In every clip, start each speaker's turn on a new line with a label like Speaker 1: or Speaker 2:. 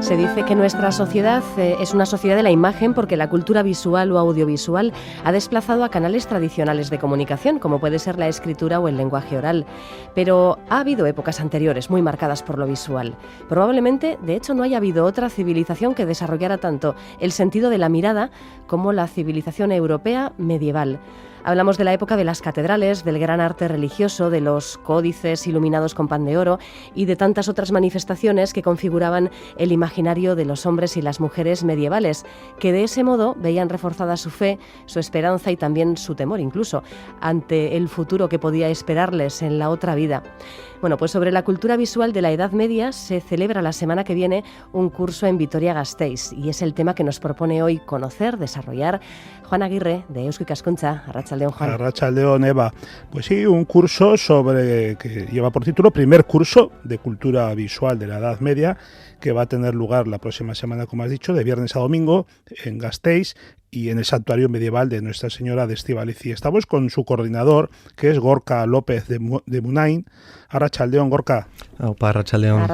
Speaker 1: Se dice que nuestra sociedad es una sociedad de la imagen porque la cultura visual o audiovisual ha desplazado a canales tradicionales de comunicación, como puede ser la escritura o el lenguaje oral. Pero ha habido épocas anteriores muy marcadas por lo visual. Probablemente, de hecho, no haya habido otra civilización que desarrollara tanto el sentido de la mirada como la civilización europea medieval. Hablamos de la época de las catedrales, del gran arte religioso, de los códices iluminados con pan de oro y de tantas otras manifestaciones que configuraban el imaginario de los hombres y las mujeres medievales, que de ese modo veían reforzada su fe, su esperanza y también su temor incluso ante el futuro que podía esperarles en la otra vida. Bueno, pues sobre la cultura visual de la Edad Media se celebra la semana que viene un curso en Vitoria-Gasteiz y es el tema que nos propone hoy conocer, desarrollar Juan Aguirre de Eusko Ikaskuntza. Arratsaldeon, Juan.
Speaker 2: Arratsaldeon, Eva. Pues sí, un curso que lleva por título Primer curso de cultura visual de la Edad Media, que va a tener lugar la próxima semana, como has dicho, de viernes a domingo en Gasteiz y en el santuario medieval de Nuestra Señora de Estíbaliz. Y estamos con su coordinador, que es Gorka López de Munain. Arratsaldeon, Gorka.
Speaker 3: Opa, Arratsaldeon.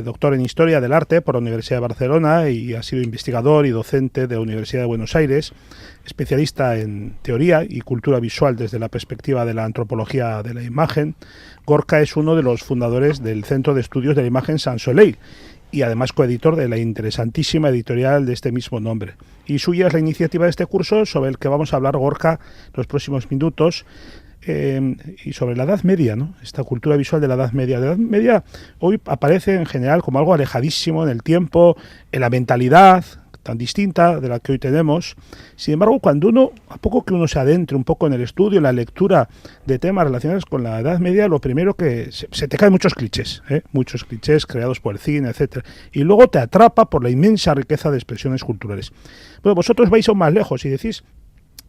Speaker 2: Doctor en Historia del Arte por la Universidad de Barcelona y ha sido investigador y docente de la Universidad de Buenos Aires, especialista en teoría y cultura visual desde la perspectiva de la antropología de la imagen. Gorka es uno de los fundadores del Centro de Estudios de la Imagen Sans Soleil y además coeditor de la interesantísima editorial de este mismo nombre. Y suya es la iniciativa de este curso sobre el que vamos a hablar, Gorka, los próximos minutos, y sobre la Edad Media, ¿no? Esta cultura visual de la Edad Media. La Edad Media hoy aparece en general como algo alejadísimo en el tiempo, en la mentalidad tan distinta de la que hoy tenemos. Sin embargo, a poco que uno se adentre un poco en el estudio, en la lectura de temas relacionados con la Edad Media, lo primero que se te caen muchos clichés creados por el cine, etcétera, y luego te atrapa por la inmensa riqueza de expresiones culturales. Bueno, vosotros vais aún más lejos y decís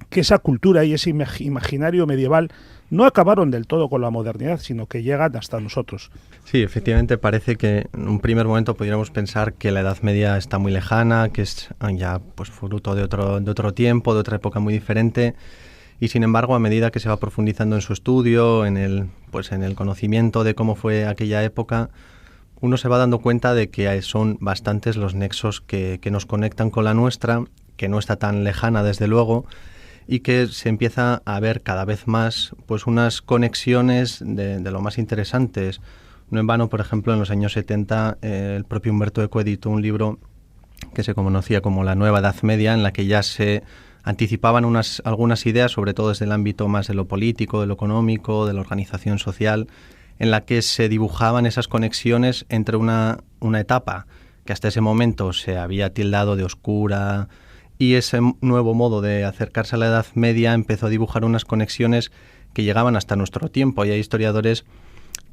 Speaker 2: que esa cultura y ese imaginario medieval no acabaron del todo con la modernidad, sino que llegan hasta nosotros.
Speaker 3: Sí, efectivamente parece que en un primer momento pudiéramos pensar que la Edad Media está muy lejana, que es ya pues fruto de otro tiempo, de otra época muy diferente, y sin embargo a medida que se va profundizando en su estudio, en el conocimiento de cómo fue aquella época, uno se va dando cuenta de que son bastantes los nexos que nos conectan con la nuestra, que no está tan lejana desde luego, y que se empieza a ver cada vez más pues unas conexiones de lo más interesantes. No en vano, por ejemplo, en los años 70 el propio Umberto Eco editó un libro que se conocía como La Nueva Edad Media, en la que ya se anticipaban algunas ideas, sobre todo desde el ámbito más de lo político, de lo económico, de la organización social, en la que se dibujaban esas conexiones entre una etapa que hasta ese momento se había tildado de oscura, y ese nuevo modo de acercarse a la Edad Media empezó a dibujar unas conexiones que llegaban hasta nuestro tiempo. Y hay historiadores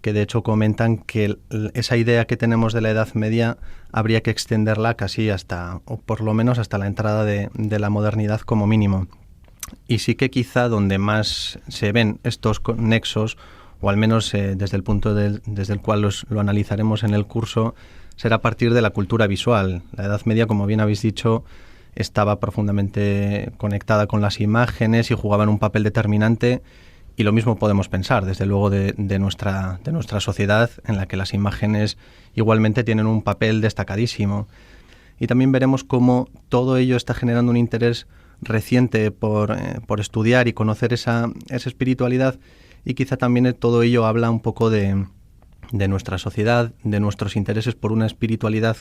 Speaker 3: que de hecho comentan que esa idea que tenemos de la Edad Media habría que extenderla casi hasta, o por lo menos hasta la entrada de la modernidad como mínimo. Y sí que quizá donde más se ven estos nexos, o al menos desde el punto desde el cual lo analizaremos en el curso, será a partir de la cultura visual. La Edad Media, como bien habéis dicho, estaba profundamente conectada con las imágenes y jugaban un papel determinante, y lo mismo podemos pensar, desde luego, de nuestra sociedad, en la que las imágenes igualmente tienen un papel destacadísimo. Y también veremos cómo todo ello está generando un interés reciente por estudiar y conocer esa espiritualidad, y quizá también todo ello habla un poco de nuestra sociedad, de nuestros intereses por una espiritualidad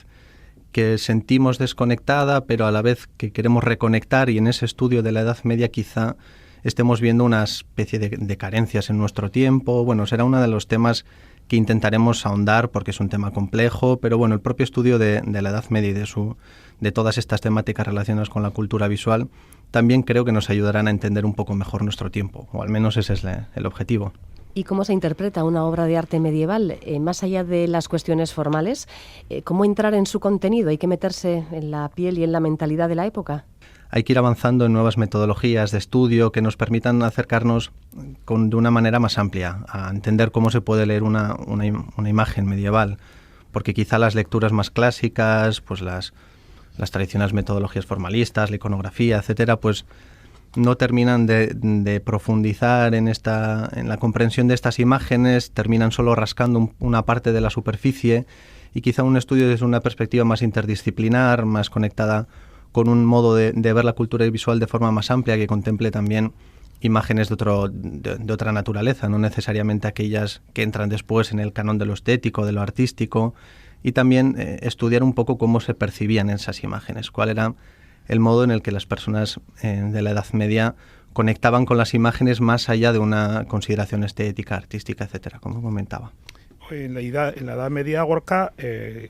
Speaker 3: que sentimos desconectada, pero a la vez que queremos reconectar, y en ese estudio de la Edad Media quizá estemos viendo una especie de carencias en nuestro tiempo. Bueno, será uno de los temas que intentaremos ahondar porque es un tema complejo, pero bueno, el propio estudio de la Edad Media y de todas estas temáticas relacionadas con la cultura visual también creo que nos ayudarán a entender un poco mejor nuestro tiempo, o al menos ese es el objetivo.
Speaker 1: ¿Y cómo se interpreta una obra de arte medieval? Más allá de las cuestiones formales, ¿cómo entrar en su contenido? ¿Hay que meterse en la piel y en la mentalidad de la época?
Speaker 3: Hay que ir avanzando en nuevas metodologías de estudio que nos permitan acercarnos de una manera más amplia a entender cómo se puede leer una imagen medieval, porque quizá las lecturas más clásicas, pues las tradicionales metodologías formalistas, la iconografía, etcétera, pues no terminan de profundizar en la comprensión de estas imágenes, terminan solo rascando una parte de la superficie, y quizá un estudio desde una perspectiva más interdisciplinar, más conectada con un modo de ver la cultura visual de forma más amplia, que contemple también imágenes de otra naturaleza, no necesariamente aquellas que entran después en el canon de lo estético, de lo artístico, y también estudiar un poco cómo se percibían esas imágenes, cuál era el modo en el que las personas de la Edad Media conectaban con las imágenes más allá de una consideración estética, artística, etcétera, como comentaba.
Speaker 2: En la Edad Media, Gorka,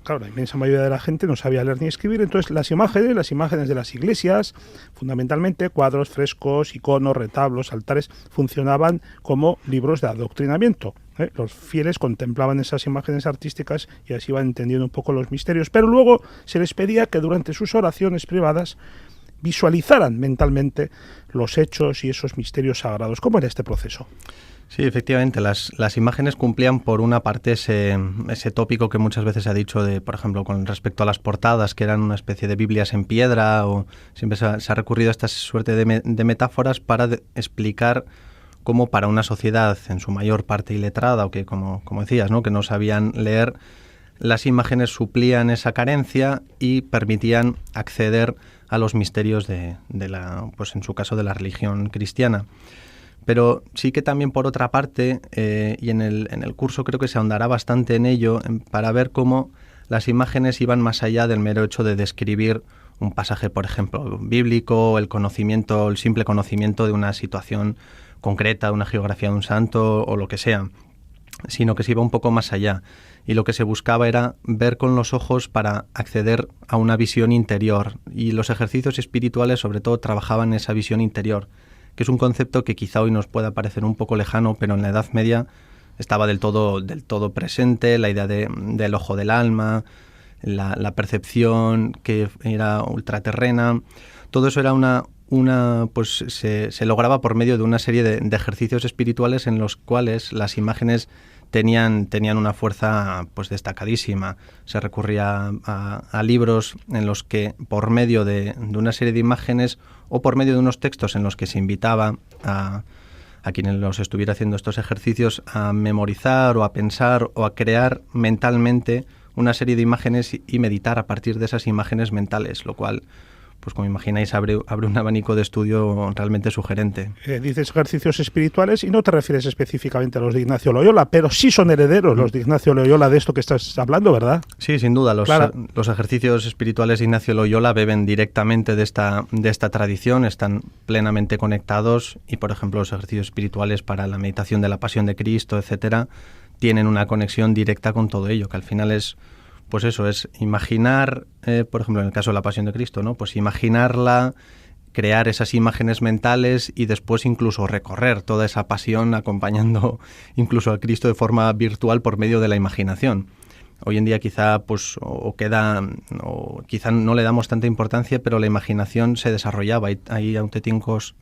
Speaker 2: claro, la inmensa mayoría de la gente no sabía leer ni escribir, entonces las imágenes de las iglesias, fundamentalmente cuadros, frescos, iconos, retablos, altares, funcionaban como libros de adoctrinamiento. Los fieles contemplaban esas imágenes artísticas y así iban entendiendo un poco los misterios, pero luego se les pedía que durante sus oraciones privadas visualizaran mentalmente los hechos y esos misterios sagrados. ¿Cómo era este proceso?
Speaker 3: Sí, efectivamente, las imágenes cumplían por una parte ese tópico que muchas veces se ha dicho, de, por ejemplo, con respecto a las portadas, que eran una especie de Biblias en piedra, o siempre se ha recurrido a esta suerte de metáforas para explicar cómo para una sociedad en su mayor parte iletrada, o que, como decías, ¿no?, que no sabían leer, las imágenes suplían esa carencia y permitían acceder a los misterios de la, pues en su caso, de la religión cristiana. Pero sí que también, por otra parte, y en el curso creo que se ahondará bastante en ello, para ver cómo las imágenes iban más allá del mero hecho de describir un pasaje, por ejemplo, bíblico, el simple conocimiento de una situación concreta, de una geografía de un santo o lo que sea, sino que se iba un poco más allá. Y lo que se buscaba era ver con los ojos para acceder a una visión interior. Y los ejercicios espirituales, sobre todo, trabajaban en esa visión interior, que es un concepto que quizá hoy nos pueda parecer un poco lejano, pero en la Edad Media estaba del todo presente, la idea del ojo del alma, la percepción que era ultraterrena. Todo eso era pues se lograba por medio de una serie de ejercicios espirituales en los cuales las imágenes tenían una fuerza pues destacadísima. Se recurría a libros en los que, por medio de una serie de imágenes o por medio de unos textos en los que se invitaba a quienes los estuviera haciendo estos ejercicios a memorizar o a pensar o a crear mentalmente una serie de imágenes y meditar a partir de esas imágenes mentales, lo cual, pues como imagináis, abre un abanico de estudio realmente sugerente.
Speaker 2: Dices ejercicios espirituales y no te refieres específicamente a los de Ignacio Loyola, pero sí son herederos los de Ignacio Loyola de esto que estás hablando, ¿verdad?
Speaker 3: Sí, sin duda. Los ejercicios espirituales de Ignacio Loyola beben directamente de esta tradición, están plenamente conectados y, por ejemplo, los ejercicios espirituales para la meditación de la Pasión de Cristo, etcétera, tienen una conexión directa con todo ello, que al final es... Pues eso, es imaginar, por ejemplo, en el caso de la Pasión de Cristo, ¿no? Pues imaginarla, crear esas imágenes mentales y después incluso recorrer toda esa pasión acompañando incluso a Cristo de forma virtual por medio de la imaginación. Hoy en día quizá pues quizá no le damos tanta importancia, pero la imaginación se desarrollaba. Hay auténticos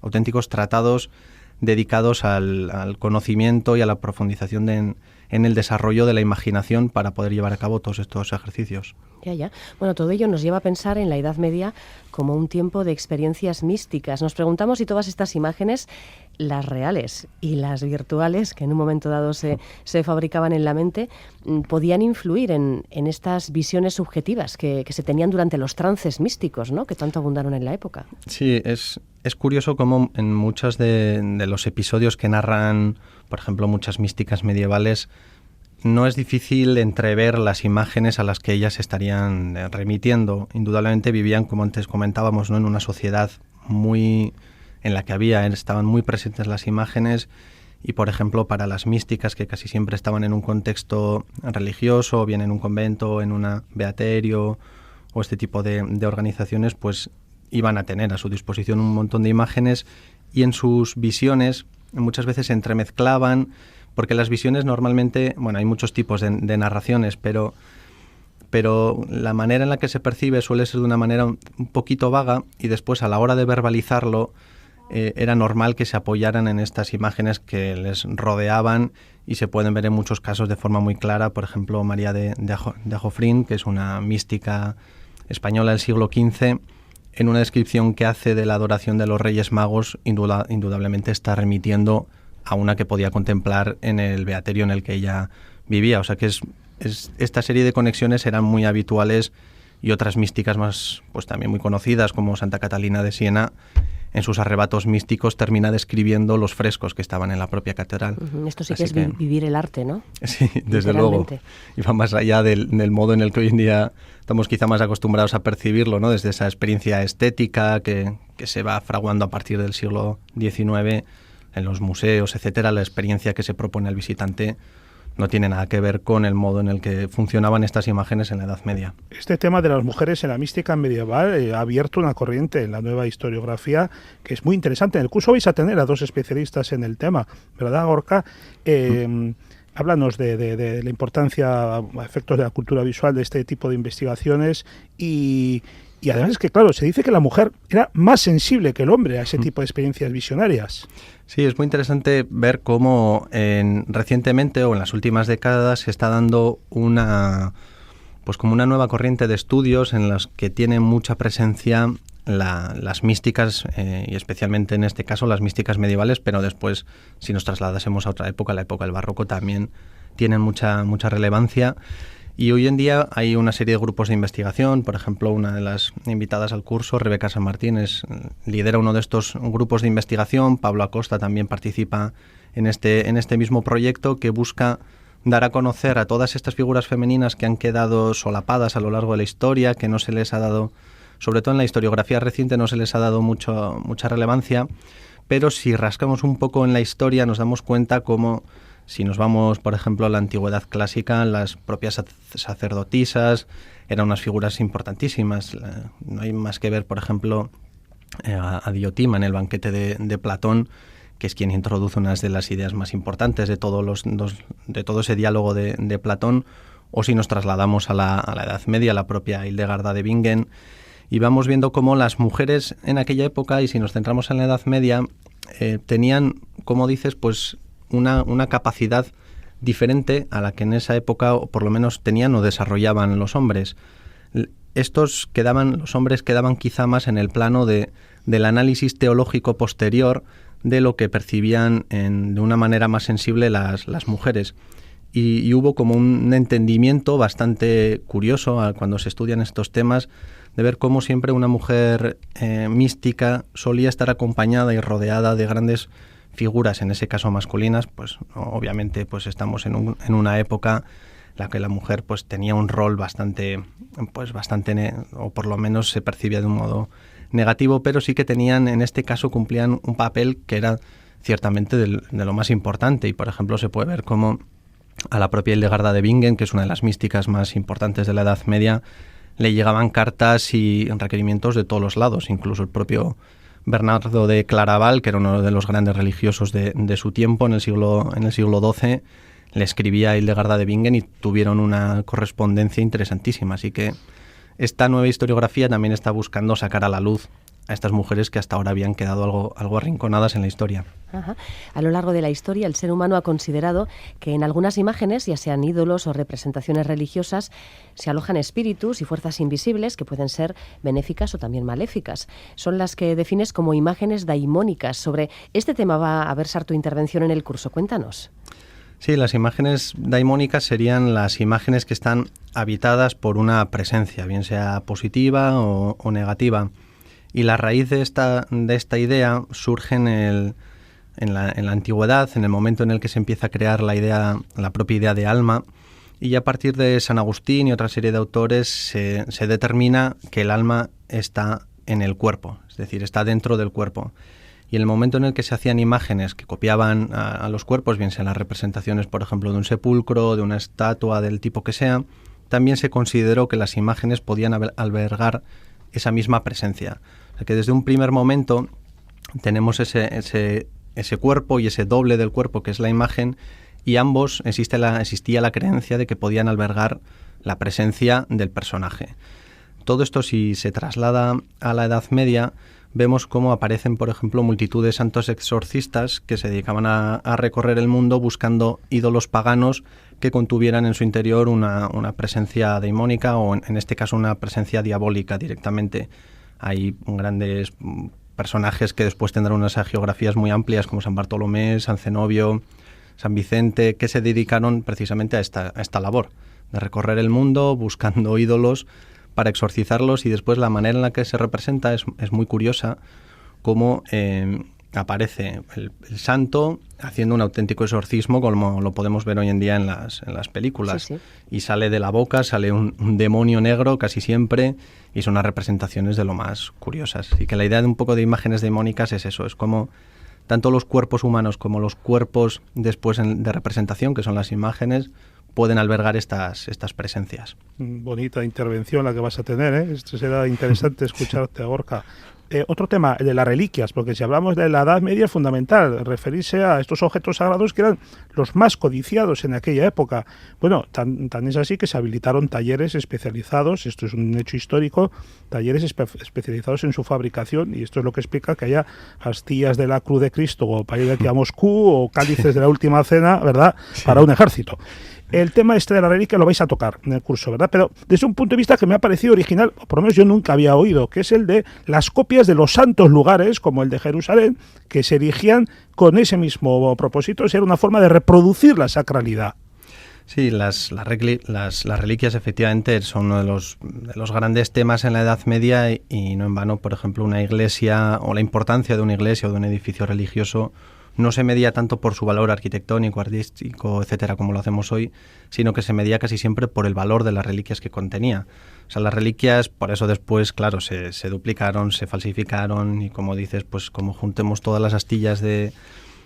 Speaker 3: tratados dedicados al conocimiento y a la profundización en el desarrollo de la imaginación para poder llevar a cabo todos estos ejercicios.
Speaker 1: Ya. Bueno, todo ello nos lleva a pensar en la Edad Media como un tiempo de experiencias místicas. Nos preguntamos si todas estas imágenes, las reales y las virtuales, que en un momento dado se fabricaban en la mente, podían influir en estas visiones subjetivas que se tenían durante los trances místicos, ¿no?, que tanto abundaron en la época.
Speaker 3: Sí, es curioso cómo en muchos de los episodios que narran, por ejemplo, muchas místicas medievales, no es difícil entrever las imágenes a las que ellas estarían remitiendo. Indudablemente vivían, como antes comentábamos, ¿no?, en una sociedad en la que estaban muy presentes las imágenes, y, por ejemplo, para las místicas, que casi siempre estaban en un contexto religioso, o bien en un convento, en un beaterio o este tipo de organizaciones, pues iban a tener a su disposición un montón de imágenes, y en sus visiones muchas veces se entremezclaban, porque las visiones normalmente, bueno, hay muchos tipos de narraciones, pero la manera en la que se percibe suele ser de una manera un poquito vaga, y después a la hora de verbalizarlo era normal que se apoyaran en estas imágenes que les rodeaban, y se pueden ver en muchos casos de forma muy clara. Por ejemplo, María de Ajofrín, que es una mística española del siglo XV, en una descripción que hace de la adoración de los Reyes Magos, indudablemente está remitiendo a una que podía contemplar en el beaterio en el que ella vivía. O sea que es esta serie de conexiones eran muy habituales y otras místicas más, pues también muy conocidas, como Santa Catalina de Siena, en sus arrebatos místicos termina describiendo los frescos que estaban en la propia catedral.
Speaker 1: Esto sí que es vivir el arte, ¿no?
Speaker 3: Sí, desde luego. Y va más allá del modo en el que hoy en día estamos quizá más acostumbrados a percibirlo, ¿no? Desde esa experiencia estética que se va fraguando a partir del siglo XIX en los museos, etcétera. La experiencia que se propone al visitante no tiene nada que ver con el modo en el que funcionaban estas imágenes en la Edad Media.
Speaker 2: Este tema de las mujeres en la mística medieval ha abierto una corriente en la nueva historiografía que es muy interesante. En el curso vais a tener a 2 especialistas en el tema, ¿verdad, Gorka? Háblanos de la importancia, efectos de la cultura visual de este tipo de investigaciones y además es que, claro, se dice que la mujer era más sensible que el hombre a ese tipo de experiencias visionarias.
Speaker 3: Sí, es muy interesante ver cómo recientemente o en las últimas décadas se está dando como una nueva corriente de estudios en los que tienen mucha presencia las místicas y especialmente en este caso las místicas medievales, pero después si nos trasladásemos a otra época, la época del barroco, también tienen mucha relevancia. Y hoy en día hay una serie de grupos de investigación, por ejemplo, una de las invitadas al curso, Rebeca San Martín, lidera uno de estos grupos de investigación. Pablo Acosta también participa en este mismo proyecto que busca dar a conocer a todas estas figuras femeninas que han quedado solapadas a lo largo de la historia, que no se les ha dado, sobre todo en la historiografía reciente, no se les ha dado mucha relevancia, pero si rascamos un poco en la historia nos damos cuenta cómo, si nos vamos, por ejemplo, a la antigüedad clásica, las propias sacerdotisas eran unas figuras importantísimas. No hay más que ver, por ejemplo, a Diotima en el banquete de Platón, que es quien introduce unas de las ideas más importantes de todo ese diálogo de Platón, o si nos trasladamos a la Edad Media, la propia Hildegarda de Bingen, y vamos viendo cómo las mujeres en aquella época, y si nos centramos en la Edad Media, tenían, como dices, pues una capacidad diferente a la que en esa época, o por lo menos tenían o desarrollaban los hombres. Los hombres quedaban quizá más en el plano del análisis teológico posterior de lo que percibían de una manera más sensible las mujeres. Y hubo como un entendimiento bastante curioso cuando se estudian estos temas, de ver cómo siempre una mujer mística solía estar acompañada y rodeada de grandes figuras, en ese caso masculinas. Pues obviamente pues estamos en una época en la que la mujer pues tenía un rol bastante o por lo menos se percibía de un modo negativo, pero sí que en este caso cumplían un papel que era ciertamente de lo más importante. Y por ejemplo se puede ver cómo a la propia Hildegarda de Bingen, que es una de las místicas más importantes de la Edad Media, le llegaban cartas y requerimientos de todos los lados. Incluso el propio Bernardo de Claraval, que era uno de los grandes religiosos de su tiempo en el siglo XII, le escribía a Hildegarda de Bingen y tuvieron una correspondencia interesantísima. Así que esta nueva historiografía también está buscando sacar a la luz a estas mujeres que hasta ahora habían quedado algo arrinconadas en la historia.
Speaker 1: Ajá. A lo largo de la historia, el ser humano ha considerado que en algunas imágenes, ya sean ídolos o representaciones religiosas, se alojan espíritus y fuerzas invisibles que pueden ser benéficas o también maléficas. Son las que defines como imágenes daimónicas. Sobre este tema va a versar tu intervención en el curso. Cuéntanos.
Speaker 3: Sí, las imágenes daimónicas serían las imágenes que están habitadas por una presencia, bien sea positiva o negativa. Y la raíz de esta idea surge en la antigüedad, en el momento en el que se empieza a crear la propia idea de alma, y a partir de San Agustín y otra serie de autores se determina que el alma está en el cuerpo, es decir, está dentro del cuerpo. Y en el momento en el que se hacían imágenes que copiaban a los cuerpos, bien sean las representaciones, por ejemplo, de un sepulcro, de una estatua, del tipo que sea, también se consideró que las imágenes podían albergar esa misma presencia. O sea que desde un primer momento tenemos ese cuerpo y ese doble del cuerpo que es la imagen, y ambos existía la creencia de que podían albergar la presencia del personaje. Todo esto, si se traslada a la Edad Media, vemos cómo aparecen, por ejemplo, multitud de santos exorcistas que se dedicaban a recorrer el mundo buscando ídolos paganos que contuvieran en su interior una presencia daimónica o, en este caso, una presencia diabólica directamente. Hay grandes personajes que después tendrán unas hagiografías muy amplias, como San Bartolomé, San Cenobio, San Vicente, que se dedicaron precisamente a esta labor, de recorrer el mundo buscando ídolos para exorcizarlos, y después la manera en la que se representa es muy curiosa, cómo aparece el santo haciendo un auténtico exorcismo, como lo podemos ver hoy en día en las películas.
Speaker 1: Sí.
Speaker 3: Y sale de la boca, sale un demonio negro casi siempre, y son unas representaciones de lo más curiosas. Y que la idea de un poco de imágenes demónicas es eso, es como tanto los cuerpos humanos como los cuerpos después de representación, que son las imágenes, pueden albergar estas presencias.
Speaker 2: Bonita intervención la que vas a tener, ¿eh? Esto será interesante escucharte, Gorka. Otro tema, el de las reliquias, porque si hablamos de la Edad Media es fundamental referirse a estos objetos sagrados que eran los más codiciados en aquella época. Bueno, tan es así que se habilitaron talleres especializados, esto es un hecho histórico, talleres especializados en su fabricación, y esto es lo que explica que haya astillas de la Cruz de Cristo o para ir aquí a Moscú, o cálices de la Última Cena, ¿verdad?, para un ejército. El tema de la reliquia lo vais a tocar en el curso, ¿verdad? Pero desde un punto de vista que me ha parecido original, o por lo menos yo nunca había oído, que es el de las copias de los santos lugares, como el de Jerusalén, que se erigían con ese mismo propósito, era una forma de reproducir la sacralidad.
Speaker 3: Sí, las reliquias efectivamente son uno de los grandes temas en la Edad Media, y no en vano, por ejemplo, una iglesia, o la importancia de una iglesia o de un edificio religioso, no se medía tanto por su valor arquitectónico, artístico, etcétera, como lo hacemos hoy, sino que se medía casi siempre por el valor de las reliquias que contenía. O sea, las reliquias, por eso después, claro, se duplicaron, se falsificaron, y como dices, pues como juntemos todas las astillas de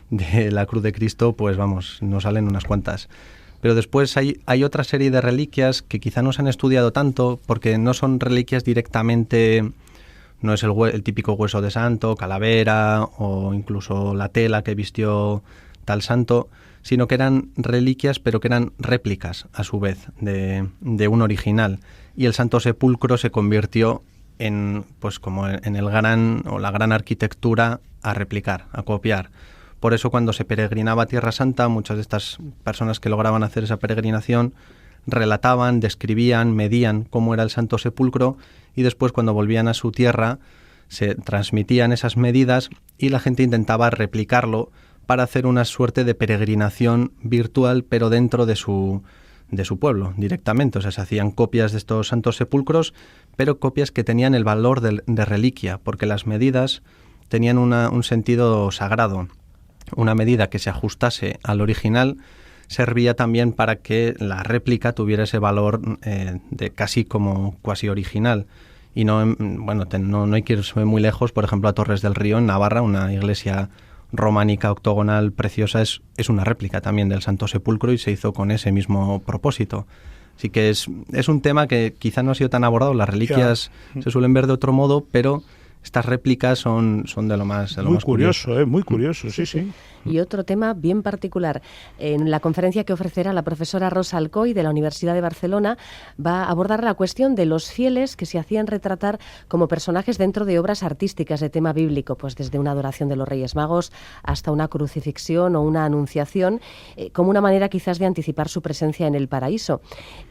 Speaker 3: la Cruz de Cristo, pues vamos, nos salen unas cuantas. Pero después hay otra serie de reliquias que quizá no se han estudiado tanto, porque no son reliquias directamente. No es el típico hueso de santo, calavera o incluso la tela que vistió tal santo, sino que eran reliquias, pero que eran réplicas a su vez de un original. Y el Santo Sepulcro se convirtió en, pues como en el gran o la gran arquitectura a replicar, a copiar. Por eso cuando se peregrinaba a Tierra Santa, muchas de estas personas que lograban hacer esa peregrinación relataban, describían, medían cómo era el Santo Sepulcro, y después cuando volvían a su tierra se transmitían esas medidas y la gente intentaba replicarlo para hacer una suerte de peregrinación virtual, pero dentro de su pueblo directamente. O sea, se hacían copias de estos santos sepulcros, pero copias que tenían el valor de reliquia, porque las medidas tenían un sentido sagrado. Una medida que se ajustase al original servía también para que la réplica tuviera ese valor de casi original. Y no hay que irse muy lejos, por ejemplo, a Torres del Río, en Navarra, una iglesia románica octogonal preciosa, es una réplica también del Santo Sepulcro, y se hizo con ese mismo propósito. Así que es un tema que quizá no ha sido tan abordado. Las reliquias se suelen ver de otro modo, pero estas réplicas son de lo más curioso.
Speaker 2: Muy curioso, sí.
Speaker 1: Y otro tema bien particular, en la conferencia que ofrecerá la profesora Rosa Alcoy de la Universidad de Barcelona, va a abordar la cuestión de los fieles que se hacían retratar como personajes dentro de obras artísticas de tema bíblico, pues desde una adoración de los Reyes Magos hasta una crucifixión o una anunciación, como una manera quizás de anticipar su presencia en el paraíso.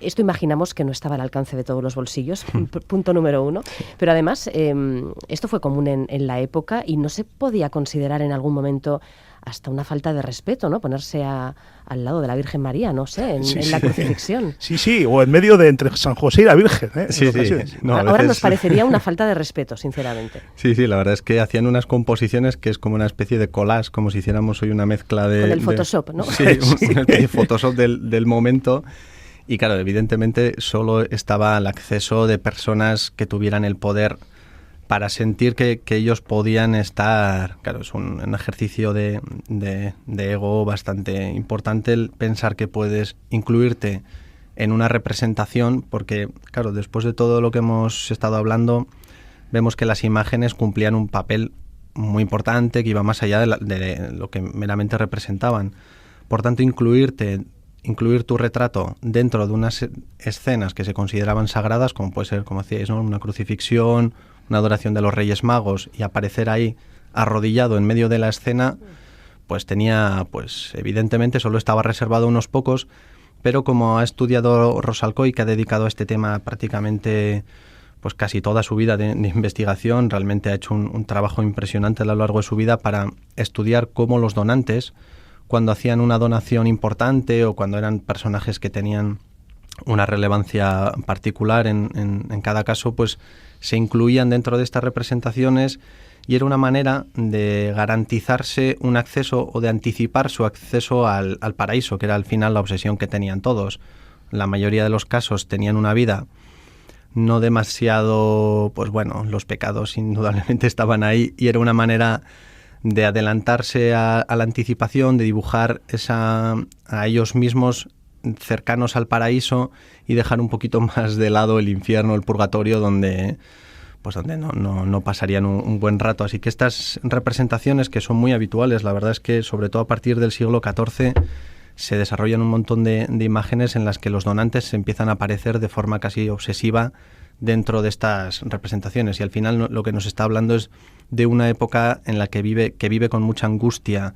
Speaker 1: Esto imaginamos que no estaba al alcance de todos los bolsillos, punto número 1, pero además esto fue común en la época y no se podía considerar en algún momento hasta una falta de respeto, ¿no? Ponerse al lado de la Virgen María, no sé, en la crucifixión.
Speaker 2: Sí, o en medio de entre San José y la Virgen, ¿eh?
Speaker 3: Sí. No,
Speaker 1: ahora nos parecería una falta de respeto, sinceramente.
Speaker 3: Sí, la verdad es que hacían unas composiciones que es como una especie de collage, como si hiciéramos hoy una mezcla de...
Speaker 1: Con el Photoshop, ¿no?
Speaker 3: Sí, una especie de Photoshop del momento. Y claro, evidentemente solo estaba el acceso de personas que tuvieran el poder para sentir que ellos podían estar. Claro, es un ejercicio de ego bastante importante el pensar que puedes incluirte en una representación, porque claro, después de todo lo que hemos estado hablando, vemos que las imágenes cumplían un papel muy importante que iba más allá de lo que meramente representaban. Por tanto, incluir tu retrato dentro de unas escenas que se consideraban sagradas, como puede ser, como decíais, ¿no?, una crucifixión, una adoración de los Reyes Magos, y aparecer ahí arrodillado en medio de la escena, pues evidentemente solo estaba reservado a unos pocos, pero como ha estudiado Rosa Alcoy, que ha dedicado a este tema prácticamente pues casi toda su vida de investigación, realmente ha hecho un trabajo impresionante a lo largo de su vida para estudiar cómo los donantes, cuando hacían una donación importante o cuando eran personajes que tenían una relevancia particular en cada caso, pues se incluían dentro de estas representaciones y era una manera de garantizarse un acceso o de anticipar su acceso al paraíso, que era al final la obsesión que tenían todos. La mayoría de los casos tenían una vida no demasiado, pues bueno, los pecados indudablemente estaban ahí y era una manera de adelantarse a la anticipación, de dibujar a ellos mismos cercanos al paraíso y dejar un poquito más de lado el infierno, el purgatorio, donde no pasarían un buen rato. Así que estas representaciones, que son muy habituales, la verdad es que sobre todo a partir del siglo XIV se desarrollan un montón de imágenes en las que los donantes se empiezan a aparecer de forma casi obsesiva dentro de estas representaciones. Y al final lo que nos está hablando es de una época en la que vive con mucha angustia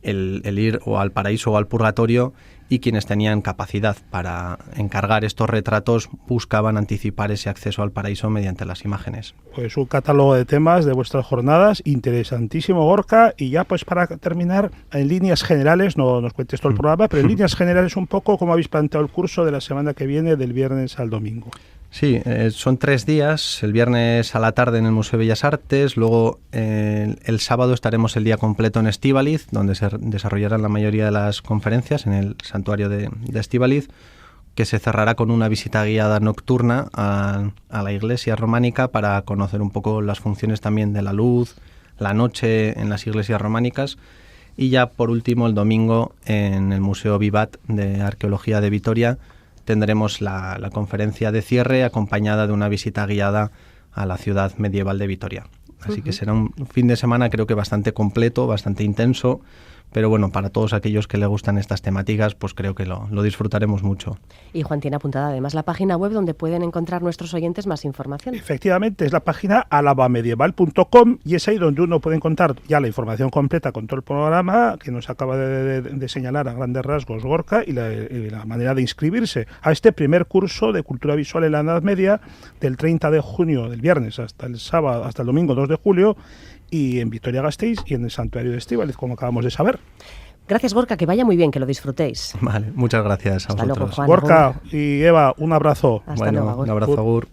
Speaker 3: el ir o al paraíso o al purgatorio, y quienes tenían capacidad para encargar estos retratos buscaban anticipar ese acceso al paraíso mediante las imágenes.
Speaker 2: Pues un catálogo de temas de vuestras jornadas, interesantísimo, Gorka. Y ya pues para terminar, en líneas generales, no nos cuentes todo el programa, pero en líneas generales un poco cómo habéis planteado el curso de la semana que viene, del viernes al domingo.
Speaker 3: Sí, son 3 días, el viernes a la tarde en el Museo de Bellas Artes, luego el sábado estaremos el día completo en Estíbaliz, donde se desarrollarán la mayoría de las conferencias en el santuario de Estíbaliz, que se cerrará con una visita guiada nocturna a la iglesia románica para conocer un poco las funciones también de la luz, la noche en las iglesias románicas. Y ya por último el domingo en el Museo Vivat de Arqueología de Vitoria tendremos la conferencia de cierre acompañada de una visita guiada a la ciudad medieval de Vitoria. Así que será un fin de semana creo que bastante completo, bastante intenso, pero bueno, para todos aquellos que les gustan estas temáticas, pues creo que lo disfrutaremos mucho.
Speaker 1: Y Juan tiene apuntada además la página web donde pueden encontrar nuestros oyentes más información.
Speaker 2: Efectivamente, es la página alabamedieval.com y es ahí donde uno puede encontrar ya la información completa con todo el programa que nos acaba de señalar a grandes rasgos Gorka y la manera de inscribirse a este primer curso de cultura visual en la Edad Media del 30 de junio, del viernes hasta el sábado, hasta el domingo 2 de julio, y en Vitoria-Gasteiz y en el santuario de Estíbaliz, como acabamos de saber.
Speaker 1: Gracias, Gorka, que vaya muy bien, que lo disfrutéis.
Speaker 3: Vale, muchas gracias a
Speaker 1: Hasta
Speaker 3: vosotros.
Speaker 1: Luego, Juan.
Speaker 2: Gorka y Eva, un abrazo.
Speaker 1: Hasta luego,
Speaker 3: un abrazo, Agur.